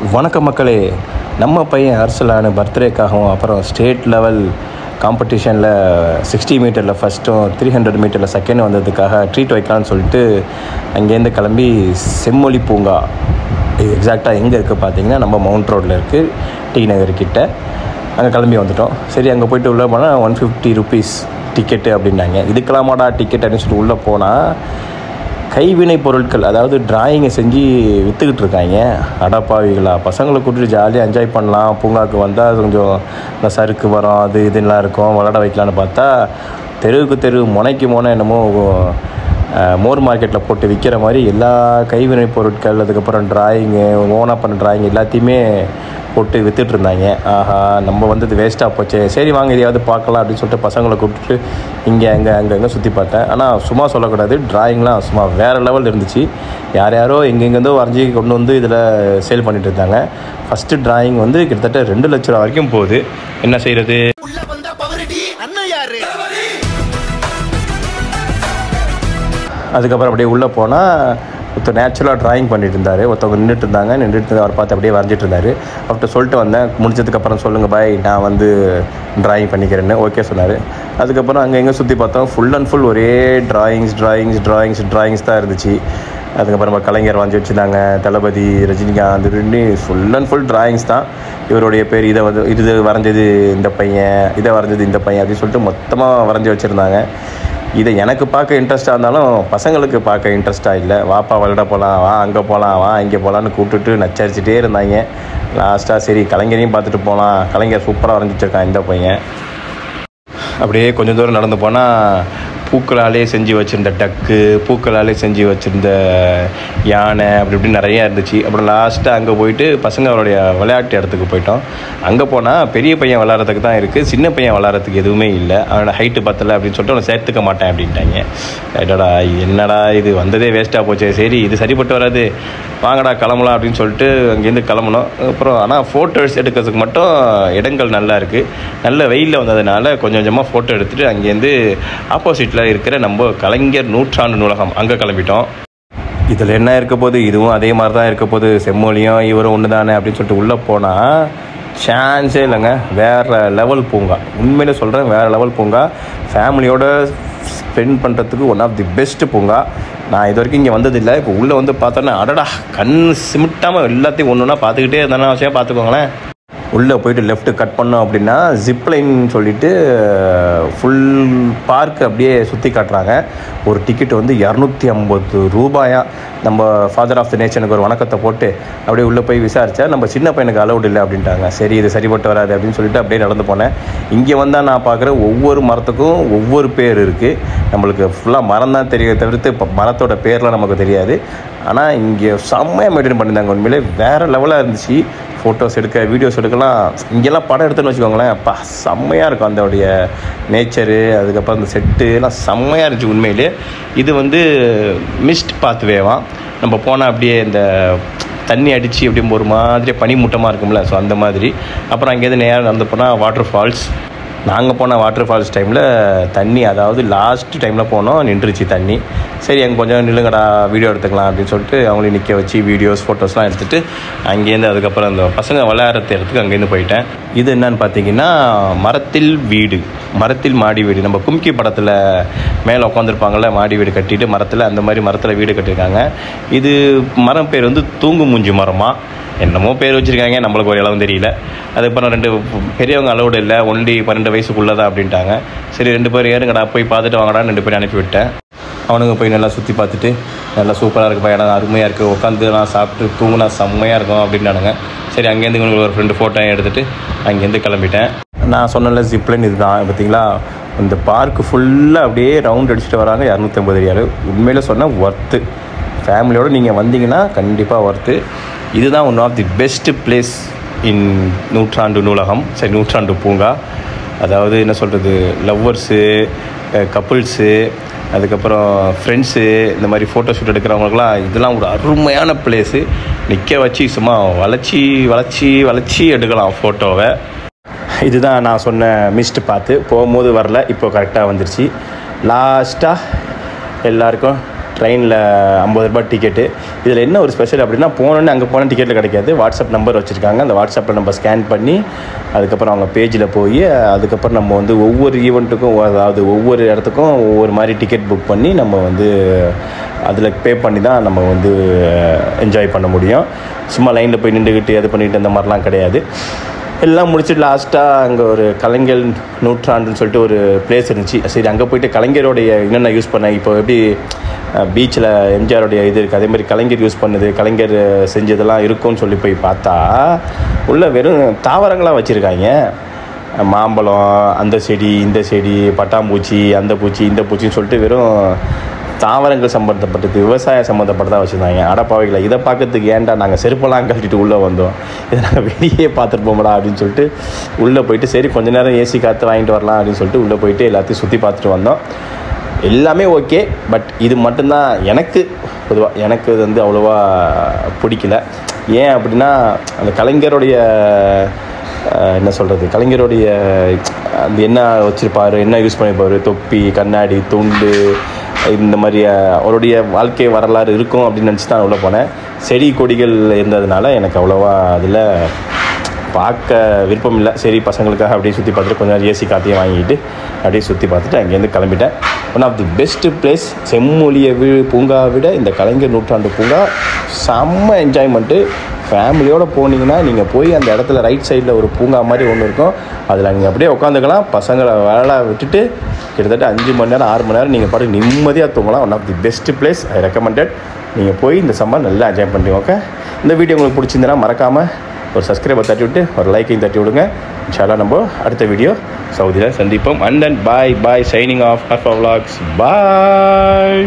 வணக்கம் மக்களே. நம்ம பையன் ஹர்ஷலான பர்த்டேக்காகவும் அப்புறம் ஸ்டேட் லெவல் காம்படிஷனில் 60 மீட்டரில் ஃபஸ்ட்டும் 300 மீட்டரில் செகண்ட் வந்ததுக்காக ட்ரீட் வைக்கலான்னு சொல்லிட்டு அங்கேருந்து கிளம்பி செம்மொழி பூங்கா, இது எக்ஸாக்டாக எங்கே இருக்குது பார்த்தீங்கன்னா நம்ம மவுண்ட் ரோட்டில் இருக்குது, டி நகர் கிட்ட. அங்கே கிளம்பி வந்துட்டோம். சரி, அங்கே போய்ட்டு உள்ளே போனால் 150 rupees டிக்கெட்டு அப்படின்னாங்க. இதுக்கெல்லாமாடா டிக்கெட் அப்படின்னு சொல்லிட்டு உள்ளே போனால் கைவினை பொருட்கள், அதாவது டிராயிங்கை செஞ்சு விற்றுக்கிட்டு இருக்காங்க. அடப்பாவிகளா, பசங்களை கூட்டிட்டு ஜாலியாக என்ஜாய் பண்ணலாம், பூங்காவுக்கு வந்தால் அது கொஞ்சம் இந்த சறுக்கு மரம் அது இதெல்லாம் இருக்கும், விளாட வைக்கலான்னு பார்த்தா தெருவுக்கு தெரு முனைக்கு முனை என்னமோ மோர் மார்க்கெட்டில் போட்டு விற்கிற மாதிரி எல்லா கைவினை பொருட்கள், அதுக்கப்புறம் டிராயிங்கு, ஓனாக பண்ண டிராயிங் எல்லாத்தையுமே போட்டு விற்றுட்டு இருந்தாங்க. ஆஹா, நம்ம வந்தது வேஸ்ட்டாக போச்சு. சரி வாங்க எதையாவது பார்க்கலாம் அப்படின்னு சொல்லிட்டு பசங்களை கூப்பிட்டு இங்கே அங்கே சுற்றி பார்த்தேன். ஆனால் சும்மா சொல்லக்கூடாது, டிராயிங்லாம் சும்மா வேறு லெவல் இருந்துச்சு. யாரோ எங்கெங்கேருந்தோ வரைஞ்சி கொண்டு வந்து இதில் சேல் பண்ணிட்டு இருந்தாங்க. ஃபஸ்ட்டு டிராயிங் வந்து கிட்டத்தட்ட 2 லட்ச ரூபா வரைக்கும் போகுது. என்ன செய்கிறது? அதுக்கப்புறம் அப்படியே உள்ளே போனால் ஒருத்தர் நேச்சுரலாக ட்ராயிங் பண்ணிட்டு இருந்தார். ஒருத்தவங்க நின்றுட்டு அவர் பார்த்து அப்படியே வரைஞ்சிட்டு இருந்தார். அவர்கிட்ட சொல்லிட்டு வந்தேன், முடிஞ்சதுக்கப்புறம் சொல்லுங்கள் பாய், நான் வந்து ட்ராயிங் பண்ணிக்கிறேன்னு ஓகே சொன்னார். அதுக்கப்புறம் அங்கே எங்கே சுற்றி பார்த்தோம், ஃபுல் அண்ட் ஃபுல் ஒரே ட்ராயிங்ஸ் தான் இருந்துச்சு. அதுக்கப்புறம் நம்ம கலைஞர் வரைஞ்சி வச்சுருந்தாங்க, Thalapathy, Rajinikanth, full and full drawings தான். இவருடைய பேர், இது வரைஞ்சது இந்த பையன், இதை வரைஞ்சது இந்த பையன் அப்படின்னு சொல்லிட்டு மொத்தமாக வரைஞ்சி வச்சுருந்தாங்க. இதை எனக்கு பார்க்க இன்ட்ரெஸ்ட்டாக இருந்தாலும் பசங்களுக்கு பார்க்க இன்ட்ரெஸ்ட்டாக இல்லை. வாப்பா விளையாட போகலாம், வா அங்கே போகலாம், வா இங்கே போகலான்னு கூப்பிட்டுட்டு நச்சரிச்சிட்டே இருந்தாங்க. லாஸ்ட்டாக சரி கலைஞரையும் பார்த்துட்டு போகலாம், கலைஞர் சூப்பராக வரைஞ்சி வச்சுருக்கான் இந்த பையன். அப்படியே கொஞ்சம் தூரம் நடந்து போனால் பூக்களாலே செஞ்சு வச்சுருந்த டக்கு, பூக்களாலே செஞ்சு வச்சுருந்த யானை, அப்படி இப்படி நிறையா இருந்துச்சு. அப்புறம் லாஸ்ட்டாக அங்கே போயிட்டு பசங்களுடைய விளையாட்டு இடத்துக்கு போயிட்டோம். அங்கே போனால் பெரிய பையன் விளாட்றதுக்கு தான் இருக்குது, சின்ன பையன் விளாட்றதுக்கு எதுவுமே இல்லை. அவனோட ஹைட்டு பத்தலை அப்படின்னு சொல்லிட்டு அவனை சேர்த்துக்க மாட்டேன் அப்படின்ட்டாங்க. என்னடா இது வந்ததே வேஸ்ட்டாக போச்சு, சரி இது சரிப்பட்டு வராது, வாங்கடா கிளம்பலாம் அப்படின்னு சொல்லிட்டு அங்கேருந்து கிளம்பணும். அப்புறம் ஆனால் ஃபோட்டோஸ் எடுக்கிறதுக்கு மட்டும் இடங்கள் நல்லா இருக்குது. நல்ல வெயிலில் வந்ததுனால கொஞ்சமாக ஃபோட்டோ எடுத்துகிட்டு அங்கேருந்து ஆப்போசிட்டில் இருக்கிற நம்ம கலைஞர் நூற்றாண்டு நூலகம் அங்கே கிளம்பிட்டோம். இதில் என்ன இருக்க போது, இதுவும் அதே மாதிரி தான் இருக்க போது, செம்மொழியும் இவரும் ஒன்று தானே அப்படின்னு சொல்லிட்டு உள்ளே போனால் சான்ஸே இல்லைங்க. வேறு லெவல் பூங்கா, உண்மையிலே சொல்கிறேன், வேறு லெவல் பூங்கா. ஃபேமிலியோடு ஸ்பெண்ட் பண்ணுறதுக்கு ஒன் ஆஃப் தி பெஸ்ட்டு பூங்கா. நான் இது வரைக்கும் இங்கே வந்ததில்லை. இப்போ உள்ளே வந்து பார்த்தோன்னா அடடா, கண் சிமிட்டாமல் எல்லாத்தையும் ஒன்று ஒன்றா பார்த்துக்கிட்டே இருந்தாலும் அவசியம் பார்த்துக்கோங்களேன். உள்ளே போய்ட்டு லெஃப்ட்டு கட் பண்ணோம் அப்படின்னா ஜிப்லைன் சொல்லிவிட்டு ஃபுல் பார்க் அப்படியே சுற்றி காட்டுறாங்க. ஒரு டிக்கெட்டு வந்து 250 ரூபாயா. நம்ம ஃபாதர் ஆஃப் த நேஷனுக்கு ஒரு வணக்கத்தை போட்டு அப்படியே உள்ளே போய் விசாரித்தா நம்ம சின்ன பையனுக்கு அலௌட் இல்லை அப்படின்ட்டாங்க. சரி இது சரிப்பட்டு வராது அப்படின்னு சொல்லிட்டு அப்படியே நடந்து போனேன். இங்கே வந்தால் நான் பார்க்குற ஒவ்வொரு மரத்துக்கும் ஒவ்வொரு பேர் இருக்குது. நம்மளுக்கு ஃபுல்லாக மரம் தான் தெரிய தவிர்த்து இப்போ மரத்தோட பேர்லாம் நமக்கு தெரியாது. ஆனால் இங்கே செம்மையாக மெயின்டைன் பண்ணியிருந்தாங்க. உண்மையிலே வேறு லெவலாக இருந்துச்சு. ஃபோட்டோஸ் எடுக்க, வீடியோஸ் எடுக்கலாம். இங்கெல்லாம் படம் எடுத்துன்னு வச்சுக்கோங்களேன், அப்பா செம்மையாக இருக்கும் அதோடைய நேச்சரு. அதுக்கப்புறம் அந்த செட்டு எல்லாம் செம்மையாக இருந்துச்சு உண்மையிலே. இது வந்து மிஸ்ட் பாத்வேவாம். நம்ம போனால் அப்படியே இந்த தண்ணி அடித்து அப்படியே ஒரு மாதிரி பனிமூட்டமாக இருக்கும்ல, ஸோ அந்த மாதிரி. அப்புறம் அங்கேருந்து நேராக நடந்து போனால் வாட்டர் ஃபால்ஸ். நாங்கள் போன வாட்டர் ஃபால்ஸ் டைமில் தண்ணி, அதாவது லாஸ்ட் டைமில் போனோம், நின்றுச்சு தண்ணி. சரி அங்கே கொஞ்சம் நில்லுங்கடா வீடியோ எடுத்துக்கலாம் அப்படின்னு சொல்லிட்டு அவங்களையும் நிற்க வச்சு வீடியோஸ் ஃபோட்டோஸ்லாம் எடுத்துகிட்டு அங்கேருந்து அதுக்கப்புறம் அந்த பசங்க விளையாடுற இடத்துக்கு அங்கேருந்து போயிட்டேன். இது என்னன்னு பார்த்தீங்கன்னா மரத்தில் மாடி வீடு. நம்ம கும்கி படத்தில் மேலே உட்காந்துருப்பாங்கள்ல, மாடி வீடு கட்டிட்டு மரத்தில், அந்த மாதிரி மரத்தில் வீடு கட்டியிருக்காங்க. இது மரம் பேர் வந்து தூங்கு மூஞ்சி மரமாக என்னமோ பேர் வச்சுருக்காங்க, நம்மளுக்கு ஒரு இளவும் தெரியல. அதுக்கப்புறம் 2 பெரியவங்க அலௌடு இல்லை, ஒன்லி 12 வயசுக்குள்ளே தான் அப்படின்ட்டாங்க. சரி 2 பேர் ஏறுங்கடா போய் பார்த்துட்டு வாங்கடா, 2 பேரும் அனுப்பிவிட்டேன். அவனுங்க போய் நல்லா சுற்றி பார்த்துட்டு நல்லா சூப்பராக இருக்குப்பா, இடம் அருமையாக இருக்குது, உட்காந்துலாம் சாப்பிட்டு தூங்குனா செம்மையாக இருக்கும் அப்படின்னானுங்க. சரி அங்கேருந்து இவங்களுக்கு ஒரு 2 ஃபோட்டோ எடுத்துகிட்டு அங்கேருந்து கிளம்பிட்டேன். நான் சொன்னல ஜிப்லைன் இதுதான் பார்த்தீங்களா. இந்த பார்க்கு ஃபுல்லாக அப்படியே ரவுண்ட் அடிச்சுட்டு வராங்க. 250 ரியாலு. உண்மையில் சொன்னால் ஒர்த்து. ஃபேமிலியோடு நீங்கள் வந்தீங்கன்னா கண்டிப்பாக ஒர்த்து. இதுதான் one of the best place in நூற்றாண்டு நூலகம், சரி நூற்றாண்டு பூங்கா. அதாவது என்ன சொல்கிறது, லவ்வர்ஸு, கப்புள்ஸு, அதுக்கப்புறம் ஃப்ரெண்ட்ஸு, இந்த மாதிரி ஃபோட்டோ ஷூட் எடுக்கிறவங்களுக்குலாம் இதெல்லாம் ஒரு அருமையான பிளேஸு. நிற்க வச்சு சும்மா வளைச்சி எடுக்கலாம் ஃபோட்டோவை. இதுதான் நான் சொன்ன மிஸ்ட் பார்த்து போகும்போது வரல, இப்போ கரெக்டாக வந்துருச்சு. லாஸ்ட்டாக எல்லாருக்கும் ட்ரெயினில் 50 ரூபாய் டிக்கெட்டு. இதில் என்ன ஒரு ஸ்பெஷல் அப்படின்னா, போனோன்னே அங்கே போனால் டிக்கெட்டில் கிடைக்காது. வாட்ஸ்அப் நம்பர் வச்சுருக்காங்க. அந்த வாட்ஸ்அப்பில் நம்ம ஸ்கேன் பண்ணி அதுக்கப்புறம் அவங்க பேஜில் போய் அதுக்கப்புறம் நம்ம வந்து ஒவ்வொரு ஈவெண்ட்டுக்கும், அதாவது ஒவ்வொரு இடத்துக்கும் ஒவ்வொரு மாதிரி டிக்கெட் புக் பண்ணி நம்ம வந்து அதில் பே பண்ணி தான் நம்ம வந்து என்ஜாய் பண்ண முடியும். சும்மா லைனில் போய் நின்றுக்கிட்டு அது பண்ணிக்கிட்டு அந்த மாதிரிலாம் கிடையாது. எல்லாம் முடிச்சுட்டு லாஸ்ட்டாக அங்கே ஒரு கலைஞர் நூற்றாண்டுன்னு சொல்லிட்டு ஒரு பிளேஸ் இருந்துச்சு. சரி, அங்கே போய்ட்டு கலைஞருடைய என்னென்ன யூஸ் பண்ணேன், இப்போ எப்படி பீச்சில் எம்ஜிஆருடைய இது இருக்குது, அதேமாதிரி கலைஞர் யூஸ் பண்ணது, கலைஞர் செஞ்சதெல்லாம் இருக்கும்னு சொல்லி போய் பார்த்தா உள்ள வெறும் தாவரங்களாக வச்சுருக்காங்க. மாம்பழம், அந்த செடி, இந்த செடி, பட்டாம்பூச்சி, அந்த பூச்சி, இந்த பூச்சின்னு சொல்லிட்டு வெறும் தாவரங்கள் சம்மந்தப்பட்டது, விவசாயம் சம்மந்தப்பட்டதாக வச்சுருந்தாங்க. அடப்பாவைகளை இதை பார்க்கறதுக்கு ஏன்டா நாங்கள் செருப்பெல்லாம் கழட்டிட்டு உள்ளே வந்தோம், இதை நாங்கள் வெளியே பார்த்துருப்போம்டா அப்படின்னு சொல்லிட்டு உள்ளே போயிட்டு சரி கொஞ்ச நேரம் ஏசி காற்று வாங்கிட்டு வரலாம் அப்படின்னு சொல்லிட்டு உள்ளே போயிட்டு எல்லாத்தையும் சுற்றி பார்த்துட்டு வந்தோம். எல்லாமே ஓகே. பட் இது மட்டும்தான் எனக்கு பொதுவாக எனக்கு இது வந்து அவ்வளோவா பிடிக்கல. ஏன் அப்படின்னா, அந்த கலைஞருடைய என்ன சொல்கிறது, கலைஞருடைய அந்த என்ன வச்சுருப்பார், என்ன யூஸ் பண்ணியிருப்பார், தொப்பி, கண்ணாடி, துண்டு, இந்த மாதிரி அவருடைய வாழ்க்கை வரலாறு இருக்கும் அப்படின்னு நினச்சி தான் உள்ளே போனேன். செடி கொடிகள் இருந்ததுனால எனக்கு அவ்வளோவா அதில் பார்க்க விருப்பம் இல்லை. சரி, பசங்களுக்காக அப்படியே சுற்றி பார்த்துட்டு கொஞ்சம் நேரம் ஏசி காற்றையும் வாங்கிட்டு அப்படியே சுற்றி பார்த்துட்டு அங்கேருந்து கிளம்பிட்டேன். One of the best place. செம்மொழியை பூங்காவை விட இந்த கலைஞர் நூற்றாண்டு பூங்கா செம்ம என்ஜாய்மெண்ட்டு. ஃபேமிலியோடு போனீங்கன்னா நீங்கள் போய் அந்த இடத்துல ரைட் சைடில் ஒரு பூங்கா மாதிரி ஒன்று இருக்கும். அதில் நீங்கள் அப்படியே உட்காந்துக்கலாம். பசங்களை வேலை விட்டுட்டு கிட்டத்தட்ட 5 மணி நேரம் 6 மணி நேரம் நீங்கள் பாட்டு நிம்மதியாக தூங்கலாம். One of the best place. I recommended. நீங்கள் போய் இந்த சம்மர் நல்லா என்ஜாய் பண்ணுறீங்க. ஓகே, இந்த வீடியோ உங்களுக்கு பிடிச்சிருந்தனா மறக்காமல் ஒரு சப்ஸ்கிரைபர் தட்டி விட்டு ஒரு லைக்கையும் தட்டி விடுங்க. இன்ஷால்லா நம்ம அடுத்த வீடியோ சவுதியில் சந்திப்போம். And then bye signing off Arfa vlogs. Bye.